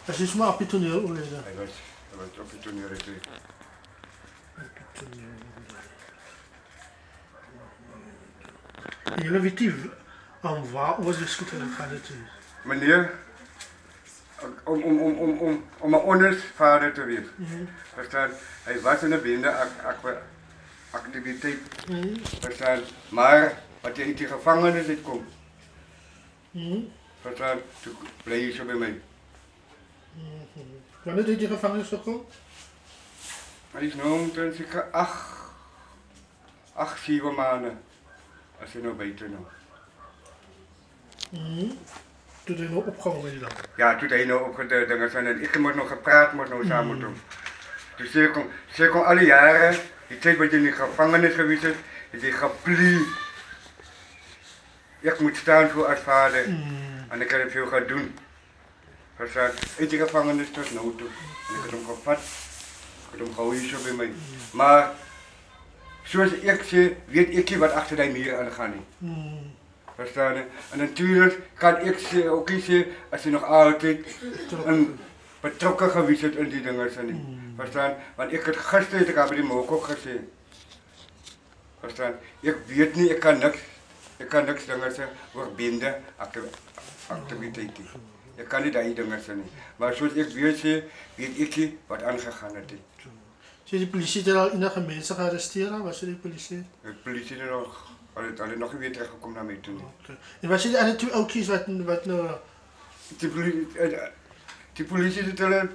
As is maar op die toneel oorlede. Hy was op die toneel toe. En julle weet nie waar was die skooter gegaan het nie? Meneer, om 'n ondervader te wees. Verstaan, hy was in 'n bende aktiwiteit. Verstaan, maar wat jy uit die gevangenis uitkom. Verstaan, toe bly jy so by my. Wanneer het jy gevangenis gekom? Maar is nou omtrent seker 7 maande. As jy nou buite nou. Toe jy nou opgehou met die dan? Ja, toe hy nou opgedeur dinge zijn en ek moet nog gepraat moet nou saam met hom. Toe sê kon al die jare, die tyd wat jy in die gevangenis gewees het, het jy gepleeg. Ek moet staan voor as vader en ek het veel gaan doen. Verstaan, uit die gevangenis tot nou toe. En ek het hom gevat. Ek het hom gehou hier so by my. Maar soos ek sê, weet ek nie wat agter die muur aangaan nie. Verstaan je? En natuurlijk kan ik ook niet zeggen als je nog altijd betrokken geweest bent in die dingen. Verstaan? Want ik heb gisteren, ik heb die mook ook gezegd. Verstaan? Ik weet niet, ik kan niks dingen zeggen over bende activiteiten. Ik kan niet die dingen zeggen. Maar zoals ik weet ik niet wat aangegaan is. Die politie het al enige mensen gearresteerd? Was die politie? De politie is nog. Hulle nog weer teruggekom na my toe nie. Okay. En was jy die ander twee oudjies wat nou die polisie het hulle